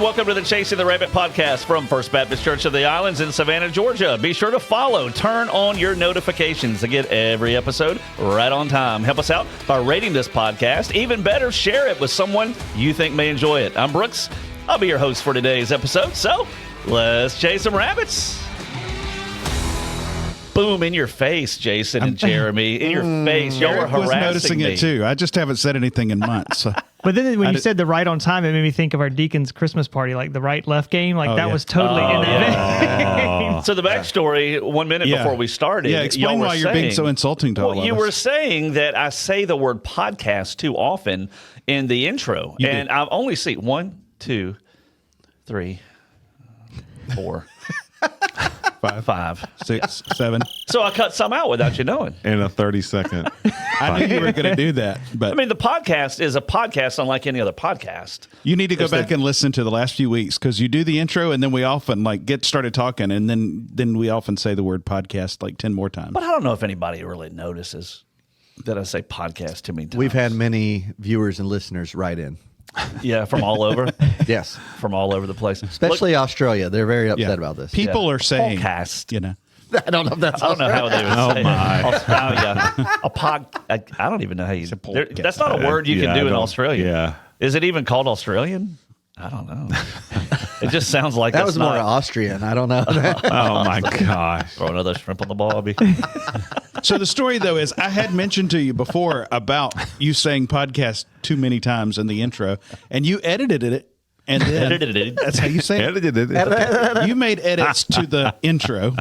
welcome to the Chasing the Rabbit podcast from First Baptist Church of the Islands in Savannah, Georgia. Be sure to follow, turn on your notifications to get every episode right on time. Help us out by rating this podcast. Even better, share it with someone you think may enjoy it. I'm Brooks. I'll be your host for today's episode, so let's chase some rabbits. Boom, in your face, Jason and Jeremy. In your face. Y'all were Eric was harassing noticing me. it too. I just haven't said anything in months. So. But then when you said the right on time, it made me think of our Deacon's Christmas party, like the right-left game. Like that was totally in that vein. So the backstory, 1 minute before we started. Yeah, explain why you're being so insulting to all of us. You were saying that I say the word podcast too often in the intro. And I've only seen 1, 2, 3, 4, 5, 6, 7. So I cut some out without you knowing. In a 30-second. I knew you were going to do that, but I mean, the podcast is a podcast unlike any other podcast. you need to go back and listen to the last few weeks because you do the intro and then we often get started talking and then we often say the word podcast like 10 more times. But I don't know if anybody really notices that I say podcast too many times. We've had many viewers and listeners write in. Yeah, from all over. Yes. From all over the place. Especially Australia. They're very upset about this. People are saying, podcast. you know. I don't know if that's I don't know how they would say it. my. Australia. I don't even know how you. That's not a word you can do in Australia. Yeah. Is it even called Australian? I don't know. It just sounds like that that's was more not. Austrian. I don't know. Oh, my gosh. Throw another shrimp on the barbie. So the story, though, is I had mentioned to you before about you saying podcast too many times in the intro, and you edited it. And then that's how you say it. You made edits to the intro.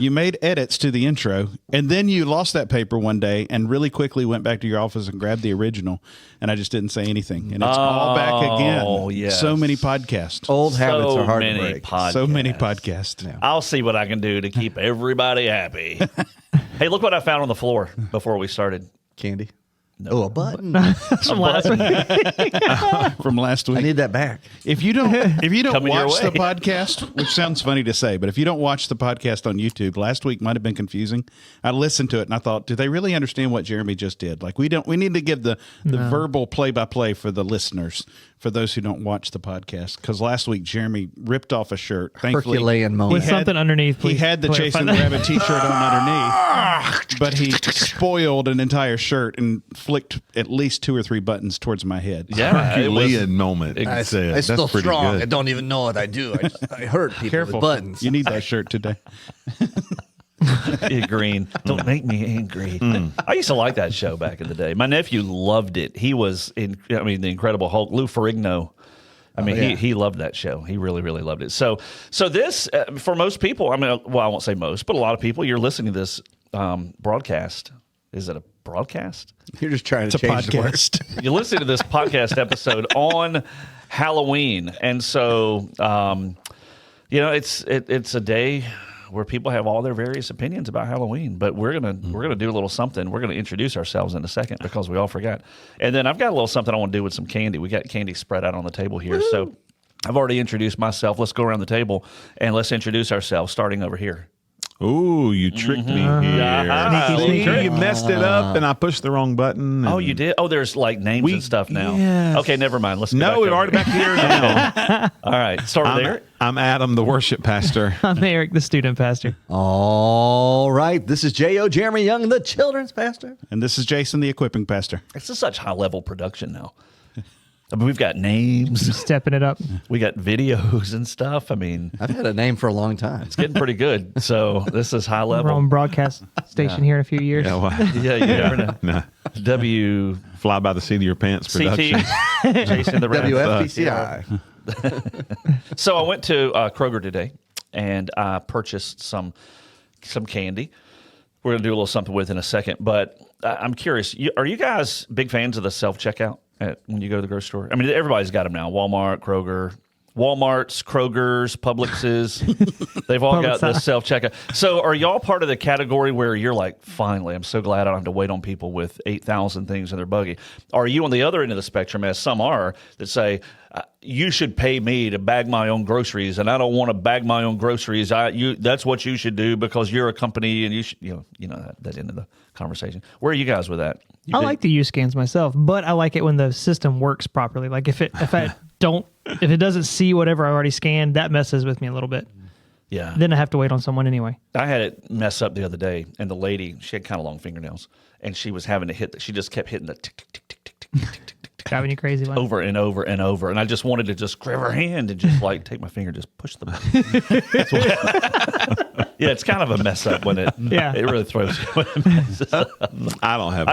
You made edits to the intro, and then you lost that paper one day and really quickly went back to your office and grabbed the original, and I just didn't say anything. And it's all back again. Yes. So many podcasts. Old habits are hard to many break. So many podcasts. Yeah. I'll see what I can do to keep everybody happy. Hey, look what I found on the floor before we started. Candy. Oh, a button. From last week. From last week. I need that back. If you don't Coming your watch the way. podcast, which sounds funny to say, but if you don't watch the podcast on YouTube, last week might have been confusing. I listened to it and I thought, do they really understand what Jeremy just did? Like we need to give the verbal play-by-play for the listeners, for those who don't watch the podcast. Because last week Jeremy ripped off a shirt. Thankfully, Herculean moment. With something underneath. he Please had the clarify Chasing the that. Rabbit t-shirt on underneath, but he spoiled an entire shirt and flicked at least 2 or 3 buttons towards my head. Yeah, it was. Herculean moment. I Said. It's still That's pretty strong. good. I don't even know what I do. I hurt people Careful. with buttons. You need that shirt today. Green. Don't make me angry. I used to like that show back in the day. My nephew loved it. He was the Incredible Hulk. Lou Ferrigno. I mean, he loved that show. He really, really loved it. So this, for most people, I mean, well, I won't say most, but a lot of people, you're listening to this broadcast. Is it a broadcast? You're just trying to It's a change the word. podcast. You listen to this podcast episode on Halloween, and so it's a day where people have all their various opinions about Halloween. But we're gonna do a little something. We're gonna introduce ourselves in a second because we all forgot. And then I've got a little something I want to do with some candy. We got candy spread out on the table here, so I've already introduced myself. Let's go around the table and let's introduce ourselves, starting over here. Ooh, you tricked me here. Sneaky trick. You messed it up, and I pushed the wrong button. Oh, and- you did? Oh, there's like names and stuff now. yes. Okay, never mind. Let's go No, back we're over already here. back here now. All right, start with Eric. I'm Adam, the worship pastor. I'm Eric, the student pastor. All right. This is J.O. Jeremy Young, the children's pastor. And this is Jason, the equipping pastor. It's just such high level production now. I mean, we've got names, Stepping it up. we got videos and stuff. I mean, I've had a name for a long time. it's getting pretty good. So this is high We're on level. broadcast station here in a few years. Yeah, well, Yeah, you never know. no. WCT, Fly by the seat of your pants production. Jason the Rat. WFPCI. So I went to Kroger today and I purchased some candy. We're going to do a little something with it in a second, but I'm curious. Are you guys big fans of the self-checkout when you go to the grocery store? I mean, everybody's got them now. Walmart, Kroger. Walmarts, Kroger's, Publix's, they've all got this self-checkout. So are y'all part of the category where you're like, finally, I'm so glad I don't have to wait on people with 8,000 things in their buggy? Are you on the other end of the spectrum, as some are, that say, you should pay me to bag my own groceries, and I don't want to bag my own groceries. That's what you should do because you're a company, and you should, you know that end of the conversation. Where are you guys with that? I like to use scans myself, but I like it when the system works properly. Like if don't, if it doesn't see whatever I already scanned, that messes with me a little bit. Yeah. Then I have to wait on someone anyway. I had it mess up the other day, and the lady, she had kind of long fingernails, and she was having to hit she just kept hitting the tick, tick, tick, tick, tick, tick, tick, tick, tick, Driving you crazy. One. over and over and over. And I just wanted to just grab her hand and just like take my finger, just push the button. Yeah, it's kind of a mess up when it really throws you when it messes up. I don't have.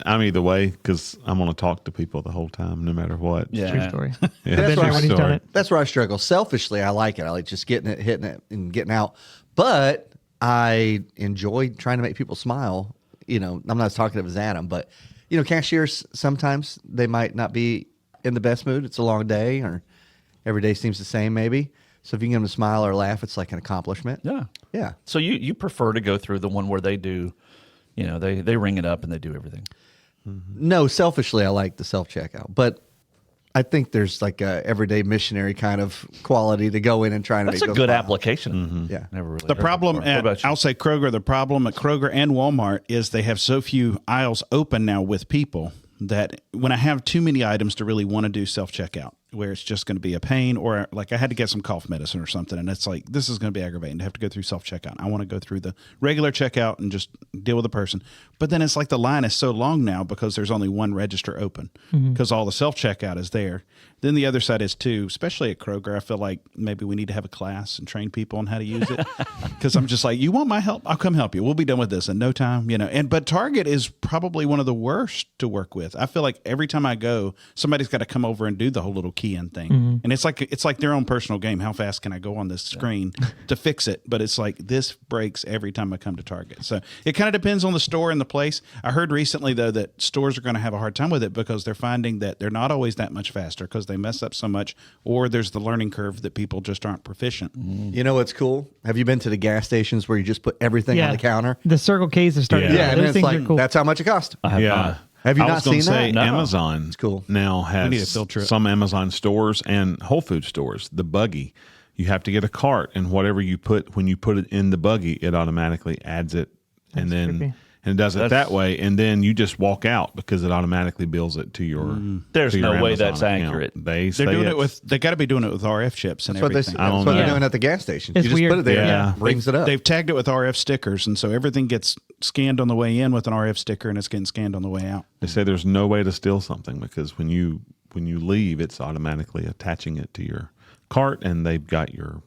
I'm either way because I'm going to talk to people the whole time, no matter what. Yeah. True story. Yeah. I've been there when he's done it. That's where I struggle. Selfishly, I like it. I like just getting it, hitting it, and getting out. But I enjoy trying to make people smile. You know, I'm not as talkative as Adam, but you know, cashiers sometimes they might not be in the best mood. It's a long day, or every day seems the same, maybe. So if you can get them to smile or laugh, it's like an accomplishment. Yeah. Yeah. So you prefer to go through the one where they do, you know, they ring it up and they do everything. No, selfishly, I like the self checkout, but I think there's like a everyday missionary kind of quality to go in and try to That's make a those good smile. application. Yeah. Never really. The heard problem that before. What at, about you? I'll say Kroger, the problem at Kroger and Walmart is they have so few aisles open now with people that when I have too many items to really want to do self-checkout, where it's just going to be a pain, or like I had to get some cough medicine or something, and it's like, this is going to be aggravating to have to go through self-checkout. I want to go through the regular checkout and just deal with the person. But then it's like the line is so long now because there's only one register open because all the self-checkout is there. Then the other side is too, especially at Kroger, I feel like maybe we need to have a class and train people on how to use it. Because I'm just like, you want my help? I'll come help you. We'll be done with this in no time, you know. But Target is probably one of the worst to work with. I feel like every time I go, somebody's got to come over and do the whole little key in thing. And it's like their own personal game. How fast can I go on this screen to fix it? But it's like this breaks every time I come to Target. So it kind of depends on the store and the place. I heard recently, though, that stores are going to have a hard time with it because they're finding that they're not always that much faster because they mess up so much, or there's the learning curve that people just aren't proficient. You know what's cool? Have you been to the gas stations where you just put everything on the counter? The Circle K's are starting. Yeah, and those it's things like are cool. that's how much it cost. Yeah. Have you I not was gonna seen say, that? No. Amazon It's cool. now need to has filter it. some Amazon stores and Whole Food stores. The buggy, you have to get a cart, and whatever you put when you put it in the buggy, it automatically adds it, and then creepy. and it does it that way, and then you just walk out because it automatically bills it to your. There's to your no way Amazon that's account. accurate. They say They're doing it it's- with, they got to be doing it with RF chips and That's what, everything. that's what they're know. doing at the gas station. It's You just weird. put it there, Yeah. and it brings it up. They've tagged it with RF stickers, and so everything gets scanned on the way in with an RF sticker, and it's getting scanned on the way out. They say there's no way to steal something because when you leave, it's automatically attaching it to your cart, and they've got your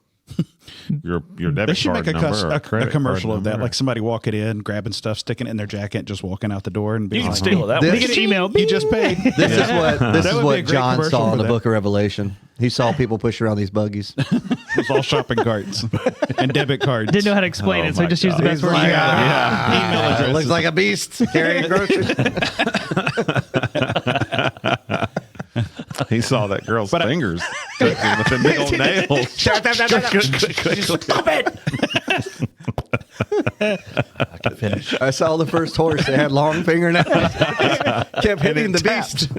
debit They should card make number or a credit commercial card of that, number. like somebody walking in, grabbing stuff, sticking it in their jacket, just walking out the door, and You being can like, steal it that This- way. They get an email. "You just paid." This is what That would be a great John commercial saw for in the that. Book of Revelation. He saw people push around these buggies. It's all shopping carts and debit cards. Didn't know how to explain it, so he just used the best word. Like, he got. Email addresses. looks like a beast carrying groceries. He saw that girl's fingers cooking with the nickel nails. Stop it! I can finish. I saw the first horse that had long fingernails. Kept hitting the beast.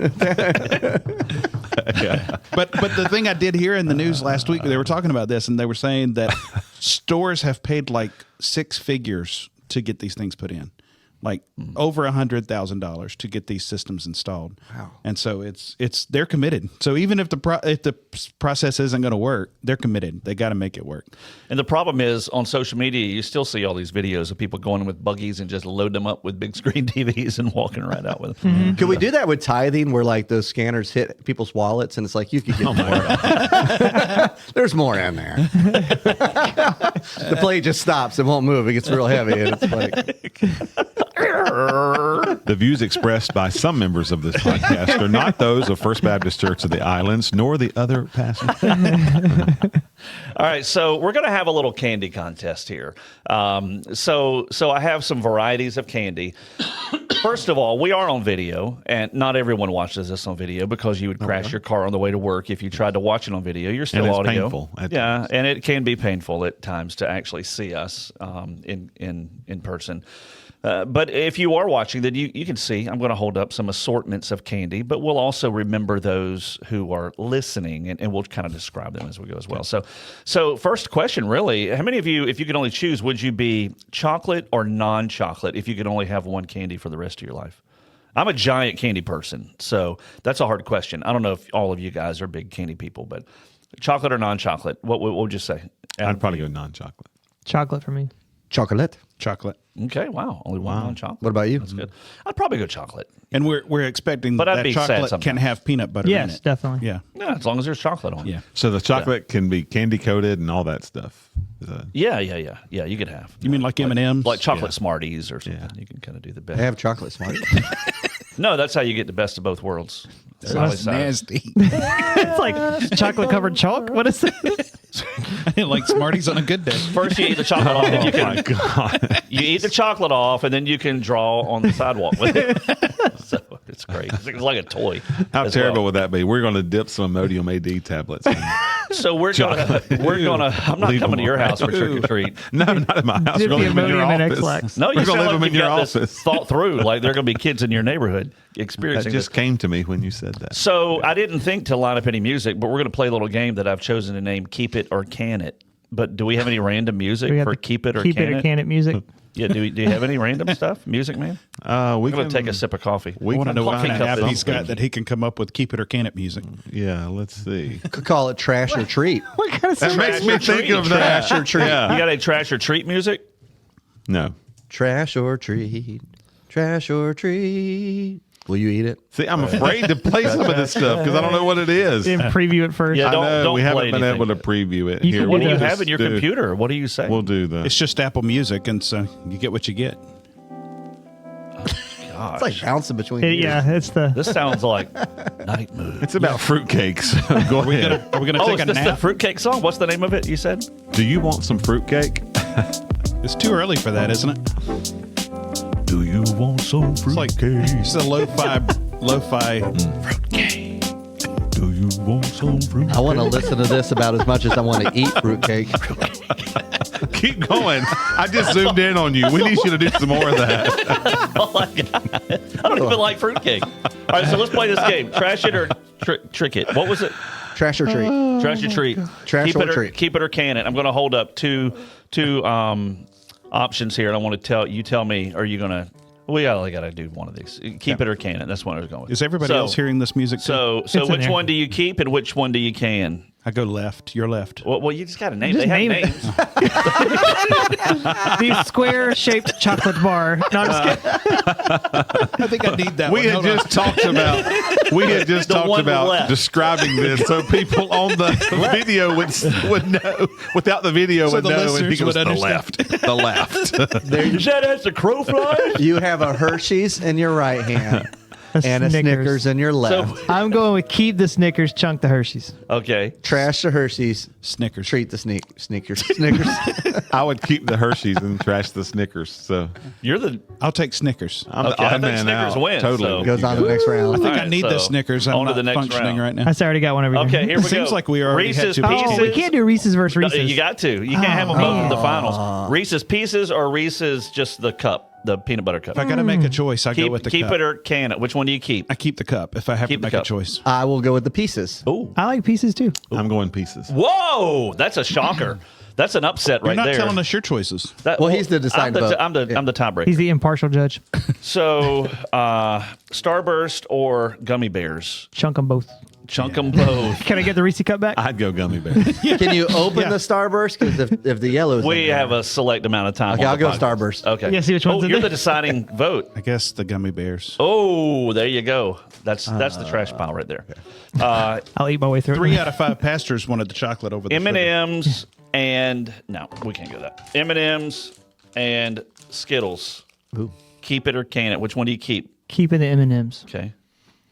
But the thing I did hear in the news last week, they were talking about this, and they were saying that stores have paid like six figures to get these things put in, like over $100,000 to get these systems installed. Wow! And so it's they're committed. So even if the process isn't going to work, they're committed. They got to make it work. And the problem is on social media, you still see all these videos of people going with buggies and just load them up with big screen TVs and walking right out with them. Could we do that with tithing, where like those scanners hit people's wallets, and it's like you could get more. There's more in there. The plate just stops; it won't move. It gets real heavy, and it's like. The views expressed by some members of this podcast are not those of First Baptist Church of the Islands, nor the other pastors. All right, so we're going to have a little candy contest here. So I have some varieties of candy. First of all, we are on video, and not everyone watches this on video because you would crash your car on the way to work if you tried to watch it on video. You're still And it's audio. painful at Yeah, times. and it can be painful at times to actually see us in person. But if you are watching, then you can see I'm going to hold up some assortments of candy, but we'll also remember those who are listening, and we'll kind of describe them as we go as well. So first question, really, how many of you, if you could only choose, would you be chocolate or non-chocolate if you could only have one candy for the rest of your life? I'm a giant candy person, so that's a hard question. I don't know if all of you guys are big candy people, but chocolate or non-chocolate? What would you say? I'd probably go non-chocolate. Chocolate for me. Chocolate. Chocolate. Okay, wow, only one non-chocolate. What about you? That's good. I'd probably go chocolate. And we're expecting But I'd that be sad chocolate sometimes. can have peanut butter in Yes, it. definitely. Yeah. Yeah, as long as there's chocolate on it. Yeah. So the chocolate can be candy coated and all that stuff. Is that- Yeah. You could have. You mean like M&M's? Like chocolate Smarties or something. You can kind of do the best. I have chocolate Smarties. No, that's how you get the best of both worlds. That's nasty. It's like chocolate covered chalk. What is it? I didn't like Smarties on a good day. First, you eat the chocolate off, then you Oh my can God. you eat the chocolate off, and then you can draw on the sidewalk with it. So it's great. It's like a toy. How as terrible well. would that be? We're going to dip some Imodium AD tablets. In. So we're gonna. I'm not Leave coming them to your around. house for trick or treat. No, not in my house. Dip We're going to the leave them in your Imodium and office. X-Lax. No, you We're sound gonna leave like them in you your got this office. thought through. Like there are going to be kids in your neighborhood That experiencing just this. came to me when you said that. So I didn't think to line up any music, but we're going to play a little game that I've chosen to name "Keep It or Can It." But do we have any random music We got for the "Keep It or keep Can it or It"? can it music. Yeah. Do you have any random stuff, music man? We I'm going can to take a sip of coffee. We I want to can know what find kind of cup app is- he's got that he can come up with keep it or can it music. Yeah, let's see. Could call it trash or treat. What kind of That makes me or think treat. of that. Trash or treat. You Yeah. got any trash or treat music? No. Trash or treat. Trash or treat. Will you eat it? See, I'm afraid to play some of this stuff because I don't know what it is. And preview it first. Yeah, I don't- know we haven't play been anything. able to preview it. You Here, can What do do you that. have in your computer? What do you say? We'll do the. It's just Apple Music, and so you get what you get. Gosh. It's like bouncing between. Yeah, it's the. This sounds like night mood. It's about fruitcakes. Go ahead. Are we gonna Oh, take is a this the nap? fruitcake song? What's the name of it? You said? Do you want some fruitcake? It's too early for that, isn't it? Do you want some It's like fruitcake? it's a lo-fi. Do you want some fruitcake? I want to listen to this about as much as I want to eat fruitcake. Keep going. I just zoomed in on you. We need you to do some more of that. Oh my god! I don't even like fruitcake. All right, so let's play this game. Trash it or trick it. What was it? Trash or treat. Trash or treat. Trash keep or it treat. Keep it or can it. I'm going to hold up two options here, and I want to tell you. Tell me, are you going to? We only got to do one of these. Keep it or can it. That's what I was going with. Is everybody So- else hearing this music? Too? So It's in which there. one do you keep and which one do you can? I go left. You're left. Well, you just got to name. Just They have name it. names. The square-shaped chocolate bar. No, I'm just kidding. I think I need that. We one. had Hold on. just talked about. We had just The talked one about left. describing this so people on the video would know. Without the video, So would the know. And listeners he goes would the understand. left. The left. Is that as the crow flies? You have a Hershey's in your right hand and a Snickers in your left. So- I'm going with keep the Snickers, chunk the Hershey's. Okay. Trash the Hershey's. Snickers. Treat the Snickers. Snickers. I would keep the Hershey's and trash the Snickers. So You're the. I'll take Snickers. I'm Okay, the I odd think man Snickers out. wins, Totally. so- with Goes you on to the guys. next round. I think All I right, need the so Snickers. I'm on to not the next functioning round. right now. I already got one over here. Okay, here we go. Seems like we already had Reese's two Pieces. Oh, we can't do Reese's versus Reese's. You got to. You can't have them both in the finals. Reese's Pieces or Reese's just the cup, the peanut butter cup. If I got to make a choice, I go with the keep cup. it or can it. Which one do you keep? I keep the cup if I have Keep to the make a cup. choice. I will go with the pieces. Oh, I like pieces too. I'm going pieces. whoa! That's a shocker. That's an upset You're right not there. telling us your choices. That- Well, he's the deciding vote. I'm the tiebreaker. He's the impartial judge. So, Starburst or gummy bears? Chunk them both. Chunk them both. Can I get the Reese cup back? I'd go gummy bears. Can you open the Starburst? Because if the yellow is We in there- have a select amount of time. Okay, on I'll the go podcast. Starburst. Okay. Yeah, see which one's Oh, in you're there? the deciding vote. I guess the gummy bears. Oh, there you go. That's the trash pile right there. I'll eat my way through it. 3 out of 5 pastors wanted the chocolate over the sugar. M&M's and no, we can't go that. M&M's and Skittles. Ooh. Keep it or can it? Which one do you keep? Keeping the M&M's. Okay.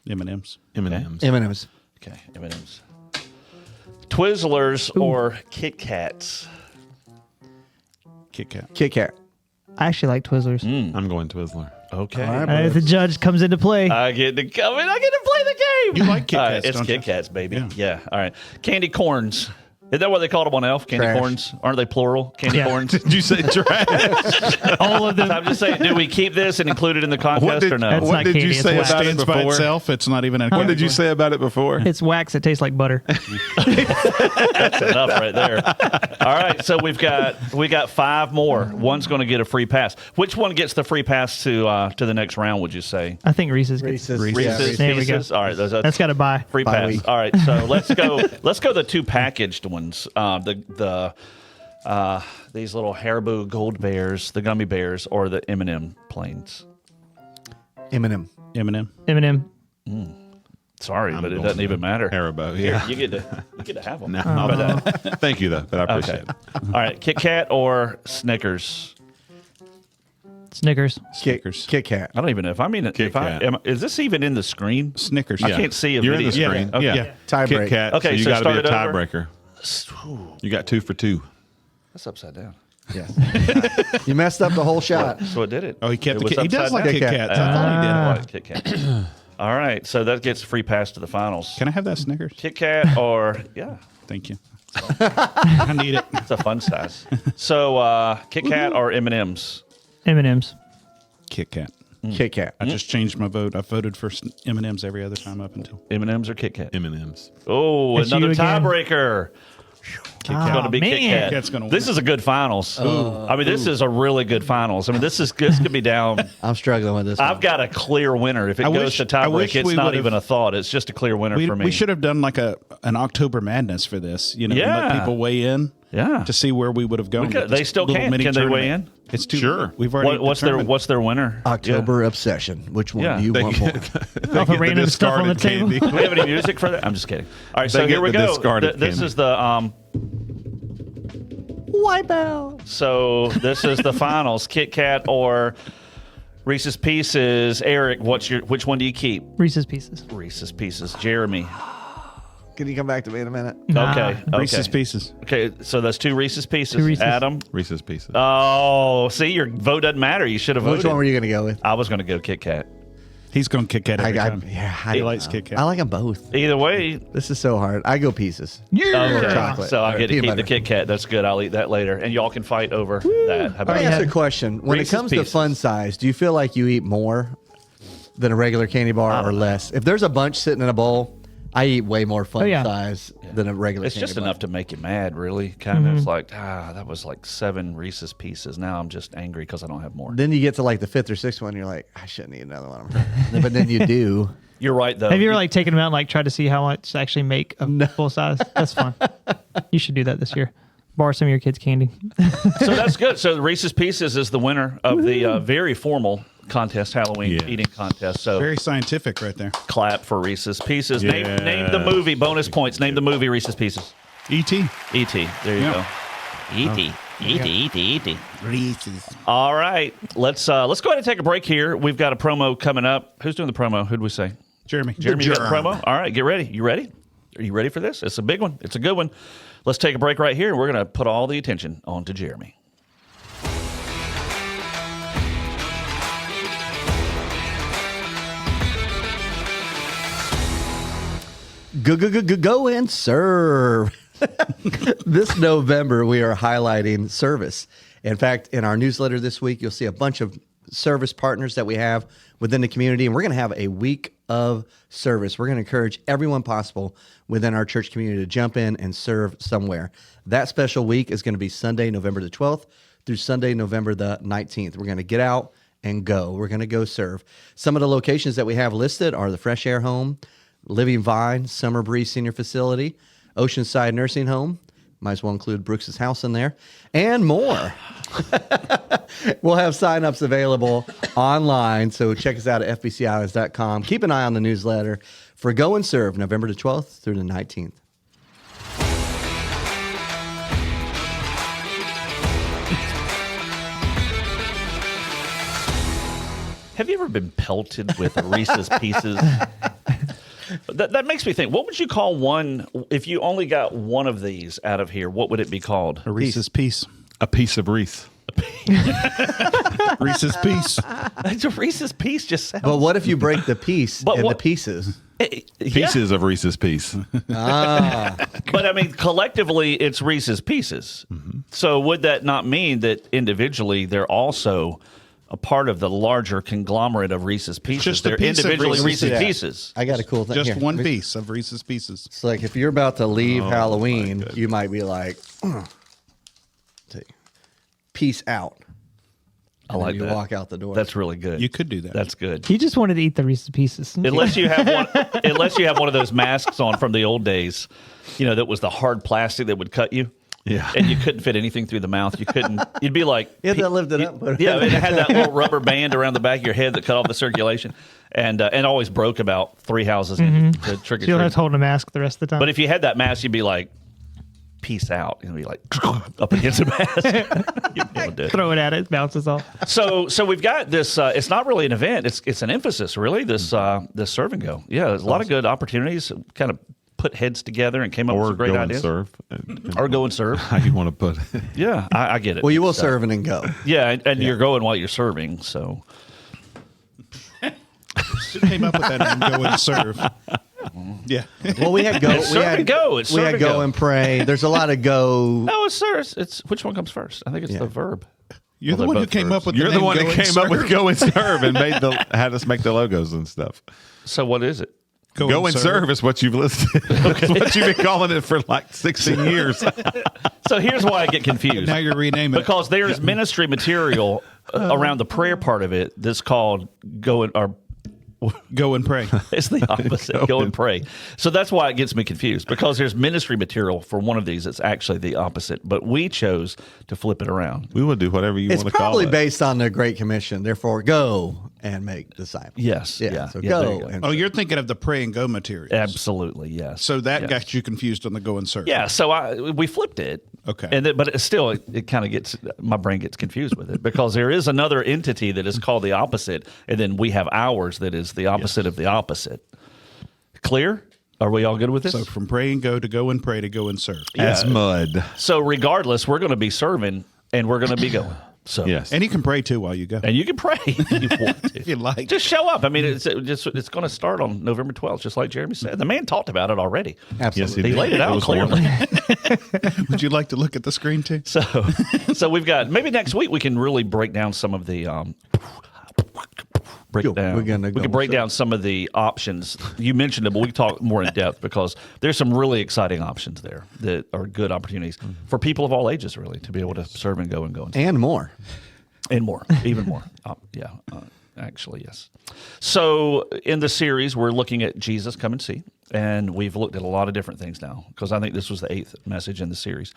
M&M's. M&M's. M&M's. Okay. M&M's. Twizzlers or Kit Kats? Kit Kat. Kit Kat. I actually like Twizzlers. I'm going Twizzler. Okay. All right. The judge comes into play. I get to come in. I get to play the game. You like Kit All right, Kats, it's don't Kit you? Kats, baby. Yeah. Yeah. All right. Candy corns. Is that what they called them on Elf? Candy Trash. corns? Aren't they plural? Candy Yeah. corns? Did you say trash? All of them. I'm just saying, do we keep this and include it in the contest or no? That's what not did candy, you it's say wax. about it Stands by before? itself. It's not even a What did you category. say about it before? It's wax that tastes like butter. That's enough right there. All right, so we got 5 more. One's going to get a free pass. Which one gets the free pass to the next round? Would you say? I think Reese's. Reese's. Reese's Yeah, Reese's. There we go. Pieces? All right, That's got to buy. free Bye pass. week. All right, so let's go the 2 packaged ones. These little Haribo Gold Bears, the gummy bears, or the M&M planes. Eminem. Eminem. M&M. Sorry, but it going doesn't even matter. Haribo. Here, Yeah. you get to have them. No, thank you though, but I appreciate Okay. it. All right, Kit Kat or Snickers? Snickers. Snickers. Kit Kat. I don't even know if I mean it. Kit If I, Kat. is this even in the screen? Snickers. I Yeah. can't see a You're in video. the screen. Okay. Yeah. Tie Kit break. Kat. Okay, so you so got to be a start it over. tiebreaker. You got 2 for 2. That's upside down. Yeah. You messed up the whole shot. So it did it. Oh, he kept It the was Kit. He does upside like down. Kit Kit Kats. I thought he did. I like Kit Kat. All right, so that gets a free pass to the finals. Can I have that Snickers? Kit Kat or yeah, Thank you. I need it. it's a fun size. So Kit Kat or M&Ms? M&M's. Kit Kat. Kit Kat. I just changed my vote. I voted for M&M's every other time up until. M&Ms or Kit Kat? M&M's. Oh, It's another you again. tiebreaker. It's going to be Kit man. Kat. Kat's gonna This win. is a good finals. I mean, this is a really good finals. I mean, this could be down. I'm struggling with this. I've one. got a clear winner. If it I goes wish- to I tiebreak, wish it's we not would've- even a thought. It's just a clear winner for me. We should have done like an October Madness for this, and Yeah. let people weigh in. Yeah. To see where we would have gone. We could- with they this still little can. mini Can they weigh tournament. in? It's too. Sure. We've already. What's their winner? October Obsession. Which one Yeah. do you want more? Off of random stuff on the table. Do we have any music for that? I'm just kidding. All right, so They here get we the go. discarded This candy. is the Wipeout. so this is the finals. Kit Kat or Reese's Pieces. Eric, which one do you keep? Reese's Pieces. Reese's Pieces. Jeremy. Can you come back to me in a minute? Okay. Reese's Pieces. Okay, so that's 2 Reese's Pieces. 2 Reese's. Adam. Reese's Pieces. Oh, see, your vote doesn't matter. You should have voted. Which one were you going to go with? I was going to go Kit Kat. He's going Kit Kat every time. Yeah, He likes Kit Kat. I like them both. Either way, This is so hard. I go pieces. okay. Chocolate. So I Or get to peanut keep butter. the Kit Kat. That's good. I'll eat that later, and y'all can fight over that. How about Let me that? ask you a question. When Reese's it comes Pieces. to fun size, do you feel like you eat more than a regular candy bar or less? If there's a bunch sitting in a bowl, I eat way more fun Oh, yeah. size than a regular It's candy just bar. enough to make you mad, really. Kind of. It's like, that was like 7 Reese's Pieces. Now I'm just angry because I don't have more. Then you get to like the 5th or 6th one, you're like, I shouldn't eat another one. But then you do. You're right, though. Have you ever like taken them out and like tried to see how much to actually make a full size? That's fun. You should do that this year. Borrow some of your kids' candy. So that's good. So Reese's Pieces is the winner of the very formal contest, Halloween Yeah. eating contest. So Very scientific right there. clap for Reese's Pieces. Yeah. Name the movie. Bonus points. Name the movie Reese's Pieces. E.T. E.T. There you Yeah. go. E.T. E.T. Reese's. All right. Let's go ahead and take a break here. We've got a promo coming up. Who's doing the promo? Who'd we say? Jeremy. Jeremy, you got the promo? All right, get ready. You ready? Are you ready for this? It's a big one. It's a good one. Let's take a break right here, and we're going to put all the attention on to Jeremy. Go and serve. This November, we are highlighting service. In fact, in our newsletter this week, you'll see a bunch of service partners that we have within the community, and we're going to have a week of service. We're going to encourage everyone possible within our church community to jump in and serve somewhere. That special week is going to be Sunday, November the 12th through Sunday, November the 19th. We're going to get out and go. We're going to go serve. Some of the locations that we have listed are the Fresh Air Home, Living Vine, Summer Breeze Senior Facility, Oceanside Nursing Home. Might as well include Brooks's house in there, and more. We'll have signups available online, so check us out at fbcislands.com. Keep an eye on the newsletter for Go and Serve, November the 12th through the 19th. Have you ever been pelted with Reese's Pieces? That makes me think. What would you call one if you only got one of these out of here? What would it be called? A Reese's Piece. A piece of wreath. Reese's Piece. It's a Reese's Piece. Just sounds. But what if you break the piece But into what- pieces? Pieces of Reese's Piece. But I mean, collectively, it's Reese's Pieces. So would that not mean that individually they're also a part of the larger conglomerate of Reese's Pieces? Just a They're piece of individually Reese's Reese's Pieces. Pieces. I got a cool thing. Just Here. one piece of Reese's Pieces. It's like if you're about to leave Halloween, you might be like, peace out. I like you that. walk out the door. That's really good. You could do that. That's good. He just wanted to eat the Reese's Pieces. Unless you have one, unless you have one of those masks on from the old days, that was the hard plastic that would cut you. Yeah. And you couldn't fit anything through the mouth. You couldn't. You'd be like, Yeah, they lifted up. yeah, it had that little rubber band around the back of your head that cut off the circulation, and always broke about 3 houses into trick or So you'll have treat. to hold a mask the rest of the time. But if you had that mask, you'd be like, peace out. You'd be like up against the mask. You'd be able to do it. throw it at it, bounces off. So we've got this. It's not really an event. It's an emphasis, really. This serve and go. Yeah, there's a lot of good opportunities. Kind of put heads together and came up with Or some great go and ideas. serve. Or go and serve. How you want to put it. Yeah, I get it. Well, you will So- serve and then go. Yeah, and you're going while you're serving. So Who came up with that name? Go and serve. Yeah. Well, we had go. It's serve and go. It's we serve had and go go. and pray. There's a lot of go. no, it's serve. It's which one comes first? I think it's the verb. You're Well, the one they're who both came verbs. up with You're the the name one Go that and came up with Serve. Go and Serve and had us make the logos and stuff. So what is it? Go and serve is what you've listed. It's what you've been calling it for like 16 years. So here's why I get confused. Now you're renaming it. Because there is ministry material around the prayer part of it that's called go and or Go and pray. it's the opposite. Go and pray. So that's why it gets me confused because there's ministry material for one of these. It's actually the opposite, but we chose to flip it around. We will do whatever you It's want to call probably it. based on the Great Commission. Therefore, go and make disciples. Yes. Yeah. Yeah. So Yeah, there go you go. and Oh, you're thinking of the pray and go materials. Absolutely. Yes. So that Yes. got you confused on the go and serve. Yeah, so we flipped it. Okay. But it still, it kind of gets, my brain gets confused with it because there is another entity that is called the opposite, and then we have ours that is the opposite of the opposite. Clear? Are we all good with this? So from pray and go to go and pray to go and serve. As mud. So regardless, we're going to be serving and we're going to be going. So Yes. And you can pray too while you go. and you can pray if you want to. If you like. Just show up. I mean, it's going to start on November 12th, just like Jeremy said. The man talked about it already. absolutely. He laid it out was clearly. Would you like to look at the screen too? So we've got maybe next week we can really break down some of the break Yo, down. we're gonna we go can break through. down some of the options. You mentioned it, but we can talk more in depth because there's some really exciting options there that are good opportunities for people of all ages, really, to be able to serve and go And more. and more, even more. Actually, yes. So in the series, we're looking at Jesus Come and See, and we've looked at a lot of different things now because I think this was the 8th message in the series.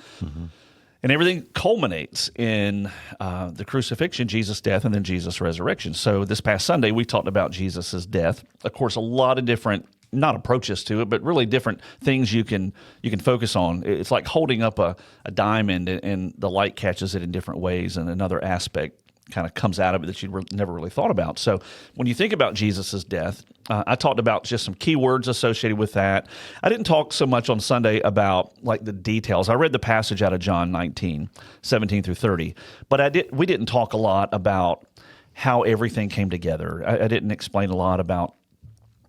And everything culminates in the crucifixion, Jesus' death, and then Jesus' resurrection. So this past Sunday, we talked about Jesus' death. Of course, a lot of different, not approaches to it, but really different things you can focus on. It's like holding up a diamond and the light catches it in different ways, and another aspect kind of comes out of it that you never really thought about. So when you think about Jesus' death, I talked about just some key words associated with that. I didn't talk so much on Sunday about like the details. I read the passage out of John 19, 17 through 30, but we didn't talk a lot about how everything came together. I didn't explain a lot about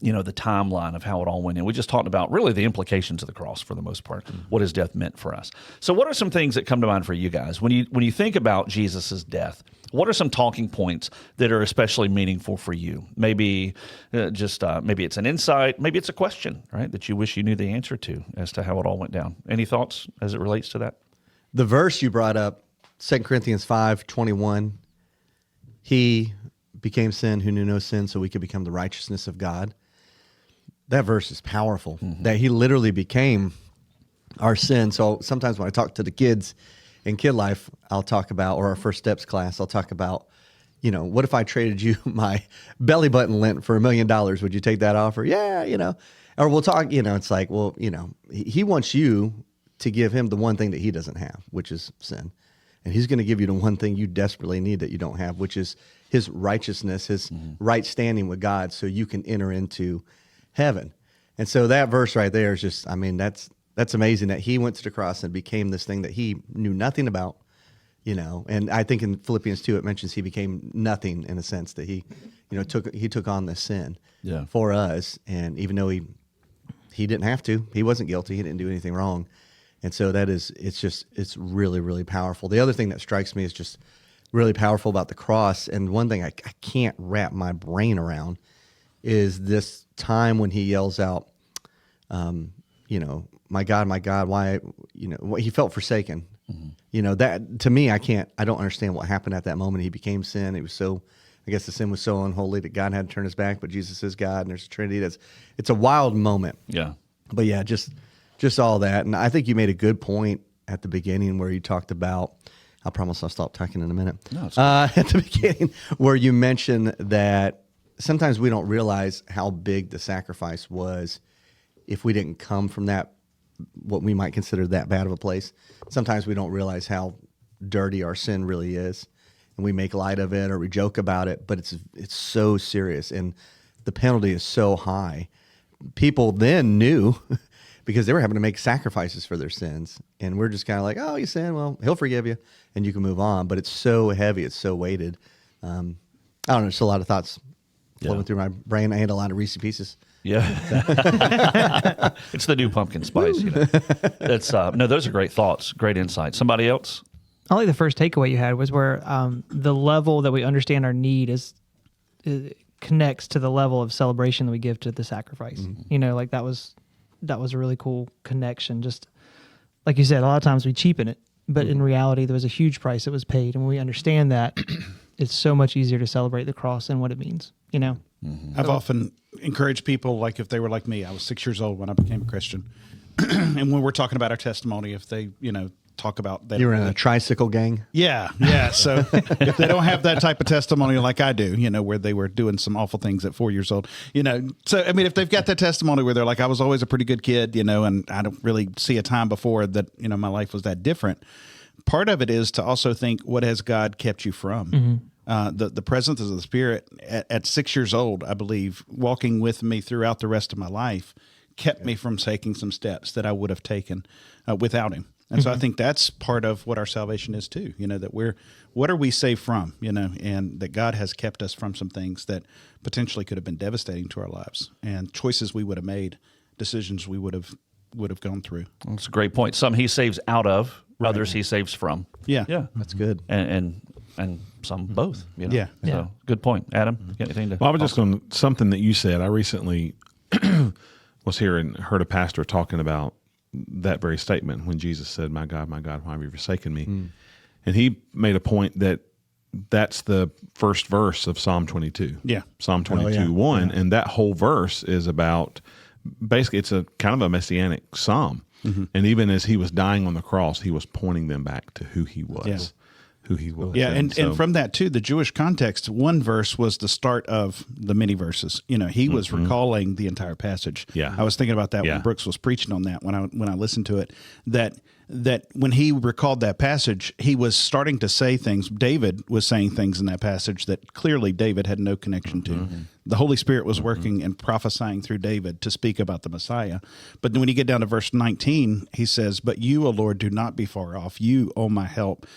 the timeline of how it all went in. We just talked about really the implications of the cross for the most part, what his death meant for us. So what are some things that come to mind for you guys? When you think about Jesus' death, what are some talking points that are especially meaningful for you? Maybe maybe it's an insight, maybe it's a question, right, that you wish you knew the answer to as to how it all went down. Any thoughts as it relates to that? The verse you brought up, 2 Corinthians 5:21, he became sin who knew no sin so we could become the righteousness of God. That verse is powerful, that he literally became our sin. So sometimes when I talk to the kids in Kid Life, I'll talk about, or our First Steps class, I'll talk about, what if I traded you my belly button lint for $1 million? Would you take that offer? Yeah, Or we'll talk, it's like, well, he wants you to give him the one thing that he doesn't have, which is sin. And he's going to give you the one thing you desperately need that you don't have, which is his righteousness, his right standing with God, so you can enter into heaven. And so that verse right there is just, that's amazing that he went to the cross and became this thing that he knew nothing about, And I think in Philippians 2, it mentions he became nothing in a sense that he took on this sin for us. And even though he didn't have to, he wasn't guilty. He didn't do anything wrong. And so it's really, really powerful. The other thing that strikes me is just really powerful about the cross. And one thing I can't wrap my brain around is this time when he yells out, my God, why, he felt forsaken. Mm-hmm. That to me, I don't understand what happened at that moment. He became sin. I guess the sin was so unholy that God had to turn his back, but Jesus is God, and there's a Trinity. It's a wild moment. Yeah. But yeah, just all that. And I think you made a good point at the beginning where you talked about, I promise I'll stop talking in a minute. No, at the beginning where you mentioned that sometimes we don't realize how big the sacrifice was if we didn't come from that, what we might consider that bad of a place. Sometimes we don't realize how dirty our sin really is, and we make light of it or we joke about it, but it's so serious, and the penalty is so high. People then knew because they were having to make sacrifices for their sins, and we're just kind of like, oh, you sin, well, he'll forgive you, and you can move on. But it's so heavy, it's so weighted. I don't know, there's a lot of thoughts flowing through my brain. I ate a lot of Reese Pieces. Yeah, it's the new pumpkin spice. It's no, those are great thoughts, great insight. Somebody else? I think the first takeaway you had was where the level that we understand our need is connects to the level of celebration that we give to the sacrifice. Mm-hmm. That was a really cool connection. Just like you said, a lot of times we cheapen it, but in reality, there was a huge price that was paid, and when we understand that, it's so much easier to celebrate the cross and what it means. Mm-hmm. I've often encouraged people, like if they were like me, I was 6 years old when I became a Christian. And when we're talking about our testimony, if they, talk about that. You were in a tricycle gang? Yeah. So if they don't have that type of testimony like I do, where they were doing some awful things at 4 years old, so, I mean, if they've got that testimony where they're like, I was always a pretty good kid, and I don't really see a time before that, my life was that different. Part of it is to also think, what has God kept you from? Mm-hmm. The presence of the Spirit at 6 years old, I believe, walking with me throughout the rest of my life, kept me from taking some steps that I would have taken without Him. And so I think that's part of what our salvation is too. That what are we saved from? And that God has kept us from some things that potentially could have been devastating to our lives, and choices we would have made, decisions we would have gone through. That's a great point. Some He saves out of, others He saves from. Yeah, that's good. And some both. Yeah. So good point, Adam. You got anything to? Well, I was just going to something that you said. I recently was here and heard a pastor talking about that very statement when Jesus said, my God, why have you forsaken me?" And he made a point that that's the first verse of Psalm 22. Yeah. Psalm 22:1. And that whole verse is about, basically, it's a kind of a messianic psalm. Mm-hmm. And even as he was dying on the cross, he was pointing them back to who he was. Yeah. Who he was. Yeah, and from that too, the Jewish context, one verse was the start of the many verses. He was recalling the entire passage. Yeah. I was thinking about that when Brooks was preaching on that, when I listened to it, that when he recalled that passage, he was starting to say things. David was saying things in that passage that clearly David had no connection to. Mm-hmm. The Holy Spirit was working and prophesying through David to speak about the Messiah. But then when you get down to verse 19, he says, "But you, O Lord, do not be far off. You, O my help,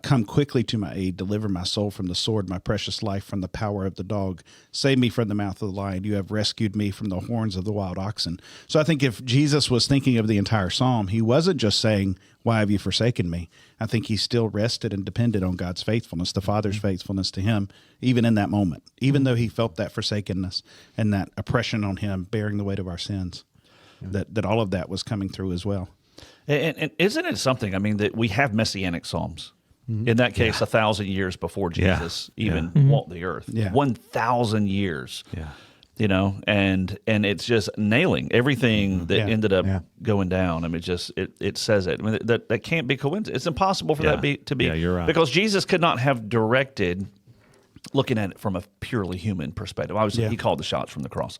come quickly to my aid. Deliver my soul from the sword, my precious life from the power of the dog. Save me from the mouth of the lion. You have rescued me from the horns of the wild oxen." So I think if Jesus was thinking of the entire psalm, he wasn't just saying, "Why have you forsaken me?" I think he still rested and depended on God's faithfulness, the Father's faithfulness to him, even in that moment, even though he felt that forsakenness and that oppression on him, bearing the weight of our sins, that all of that was coming through as well. And isn't it something, I mean, that we have messianic psalms? In that case, 1,000 years before Jesus even walked the earth. 1,000 years. Yeah. And it's just nailing everything that ended up going down. I mean, it says it. I mean, that can't be coincidence. It's impossible for that to be. Yeah, you're right. Because Jesus could not have directed, looking at it from a purely human perspective. Obviously, he called the shots from the cross.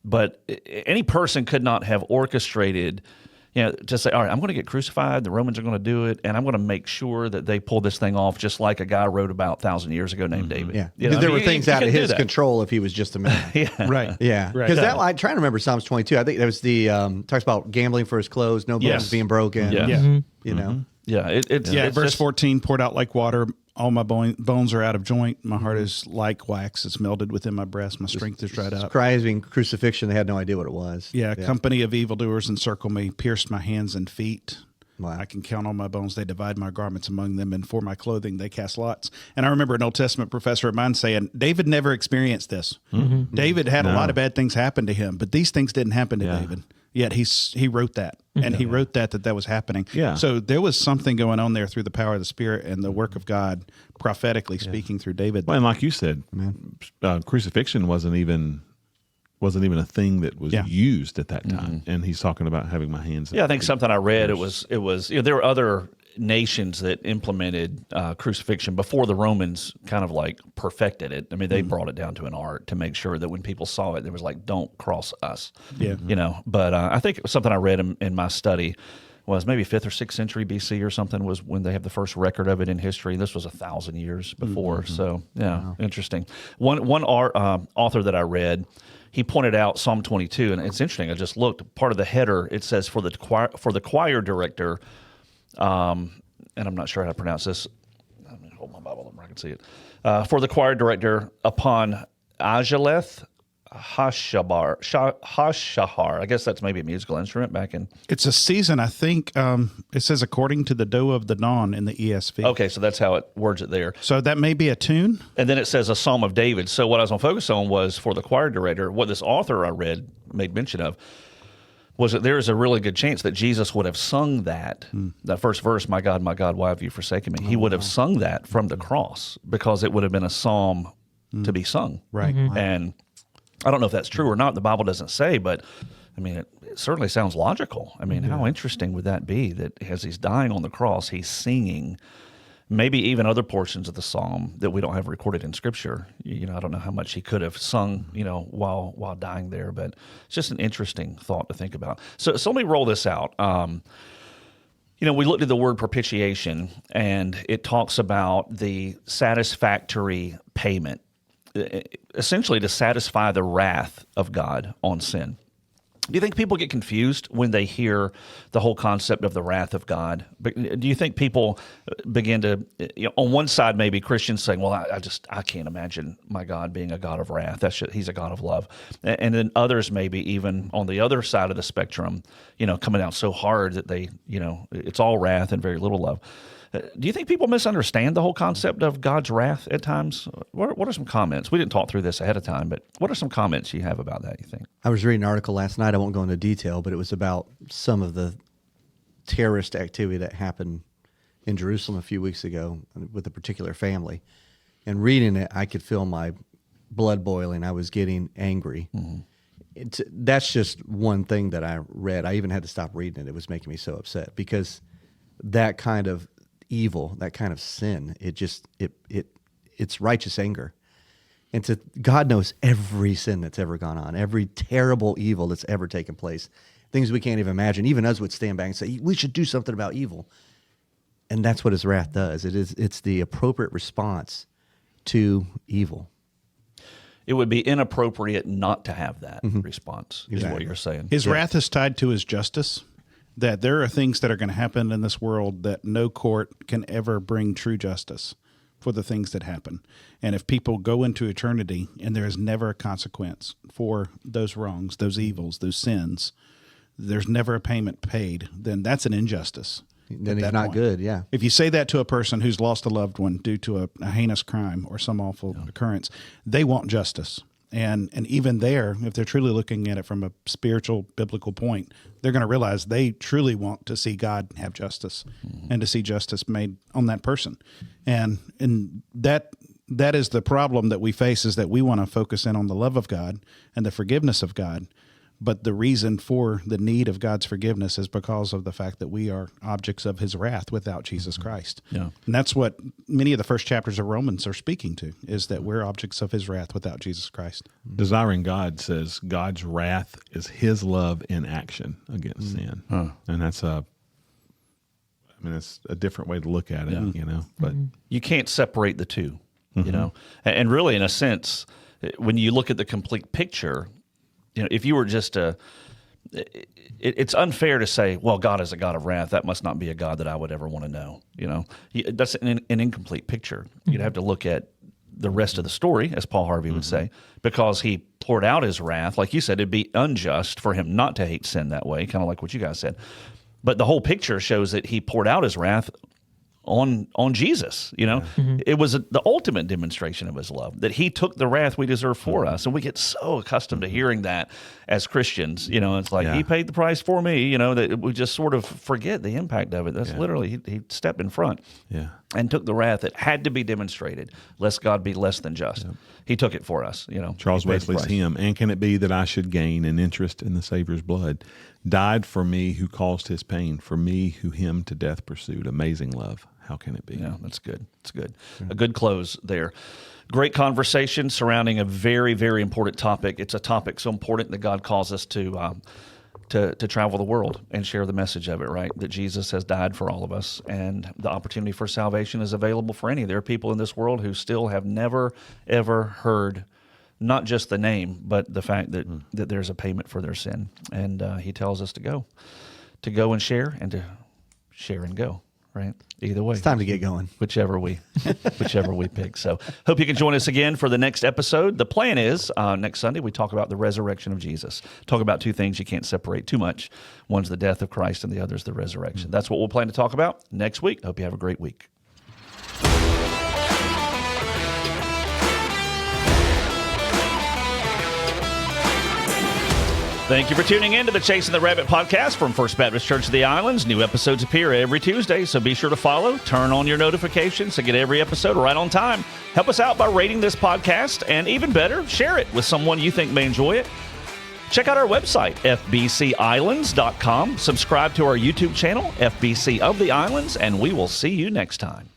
But any person could not have orchestrated, to say, all right, I'm going to get crucified. The Romans are going to do it, and I'm going to make sure that they pull this thing off, just like a guy wrote about 1,000 years ago named David. Yeah, there were things out of his control if he was just a man. Right. Yeah, because I'm trying to remember Psalms 22. I think there was the talks about gambling for his clothes, no bones being broken. Yeah. You know, Yeah, it's verse just, 14, poured out like water. All my bones are out of joint. My heart is like wax. It's melted within my breast. My strength is dried up. Crying crucifixion. They had no idea what it was. Yeah, company of evildoers encircle me, pierced my hands and feet. Wow. I can count on my bones. They divide my garments among them, and for my clothing they cast lots. And I remember an Old Testament professor of mine saying, David never experienced this. David had a lot of bad things happen to him, but these things didn't happen to David. Yet he wrote that, and he wrote that was happening. Yeah. So there was something going on there through the power of the Spirit and the work of God prophetically speaking through David. Well, and like you said, crucifixion wasn't even a thing that was used at that time. And he's talking about having my hands. Yeah, I think something I read, it was there were other nations that implemented crucifixion before the Romans kind of like perfected it. I mean, they brought it down to an art to make sure that when people saw it, there was like, don't cross us. Yeah. You know, but I think it was something I read in my study was maybe 5th or 6th century BC or something was when they have the first record of it in history. This was 1,000 years before. So, interesting. One author that I read, he pointed out Psalm 22, and it's interesting. I just looked, part of the header, it says for the choir director, and I'm not sure how to pronounce this. Let me hold my Bible up where I can see it. For the choir director upon Ajaleth Hashahar. I guess that's maybe a musical instrument back in. It's a season, I think. It says according to the doe of the dawn in the ESV. Okay, so that's how it words it there. So that may be a tune. And then it says a Psalm of David. So what I was going to focus on was for the choir director, what this author I read made mention of was that there is a really good chance that Jesus would have sung that first verse, my God, why have you forsaken me? He would have sung that from the cross because it would have been a psalm to be sung. Right. And I don't know if that's true or not. The Bible doesn't say, but I mean, it certainly sounds logical. I mean, how interesting would that be that as he's dying on the cross, he's singing maybe even other portions of the psalm that we don't have recorded in Scripture. You know, I don't know how much he could have sung, you know, while dying there, but it's just an interesting thought to think about. So let me roll this out. You know, we looked at the word propitiation, and it talks about the satisfactory payment, essentially to satisfy the wrath of God on sin. Do you think people get confused when they hear the whole concept of the wrath of God? Do you think people begin to, you know, on one side, maybe Christians saying, well, I can't imagine my God being a God of wrath. He's a God of love. And then others maybe even on the other side of the spectrum, you know, coming out so hard that they, you know, it's all wrath and very little love. Do you think people misunderstand the whole concept of God's wrath at times? What are some comments? We didn't talk through this ahead of time, but what are some comments you have about that, you think? I was reading an article last night. I won't go into detail, but it was about some of the terrorist activity that happened in Jerusalem a few weeks ago with a particular family. And reading it, I could feel my blood boiling. I was getting angry. That's just one thing that I read. I even had to stop reading it. It was making me so upset because that kind of evil, that kind of sin, it's righteous anger. And God knows every sin that's ever gone on, every terrible evil that's ever taken place, things we can't even imagine. Even us would stand back and say, we should do something about evil. And that's what his wrath does. It's the appropriate response to evil. It would be inappropriate not to have that response, is what you're saying. His wrath is tied to his justice. That there are things that are going to happen in this world that no court can ever bring true justice for the things that happen. And if people go into eternity and there is never a consequence for those wrongs, those evils, those sins, there's never a payment paid, then that's an injustice. Then he's not good, yeah. If you say that to a person who's lost a loved one due to a heinous crime or some awful occurrence, they want justice. And even there, if they're truly looking at it from a spiritual, biblical point, they're going to realize they truly want to see God have justice and to see justice made on that person. And that is the problem that we face, is that we want to focus in on the love of God and the forgiveness of God. But the reason for the need of God's forgiveness is because of the fact that we are objects of his wrath without Jesus Christ. Yeah. And that's what many of the first chapters of Romans are speaking to, is that we're objects of his wrath without Jesus Christ. Desiring God says God's wrath is his love in action against sin. And that's it's a different way to look at it, you know, but You can't separate the two, you know. And really, in a sense, when you look at the complete picture, you know, if you were just to it's unfair to say, well, God is a God of wrath. That must not be a God that I would ever want to know. That's an incomplete picture. You'd have to look at the rest of the story, as Paul Harvey would say, because he poured out his wrath. Like you said, it'd be unjust for him not to hate sin that way, kind of like what you guys said. But the whole picture shows that he poured out his wrath on Jesus. It was the ultimate demonstration of his love, that he took the wrath we deserve for us. And we get so accustomed to hearing that as Christians. It's like, he paid the price for me, that we just sort of forget the impact of it. That's literally, he stepped in front and took the wrath that had to be demonstrated, lest God be less than just. He took it for us. Charles Wesley's hymn, "And can it be that I should gain an interest in the Savior's blood? Died for me who caused his pain, for me who him to death pursued. Amazing love. How can it be?" Yeah, that's good. It's good. A good close there. Great conversation surrounding a very, very important topic. It's a topic so important that God calls us to travel the world and share the message of it, right? That Jesus has died for all of us, and the opportunity for salvation is available for any. There are people in this world who still have never, ever heard not just the name, but the fact that there's a payment for their sin. And he tells us to go and share, and to share and go, right? Either way. It's time to get going. Whichever we pick. So hope you can join us again for the next episode. The plan is next Sunday we talk about the resurrection of Jesus. Talk about two things you can't separate too much. One's the death of Christ and the other's the resurrection. That's what we'll plan to talk about next week. Hope you have a great week. Thank you for tuning in to the Chasing the Rabbit podcast from First Baptist Church of the Islands. New episodes appear every Tuesday, so be sure to follow, turn on your notifications to get every episode right on time. Help us out by rating this podcast, and even better, share it with someone you think may enjoy it. Check out our website, fbcislands.com. Subscribe to our YouTube channel, FBC of the Islands, and we will see you next time.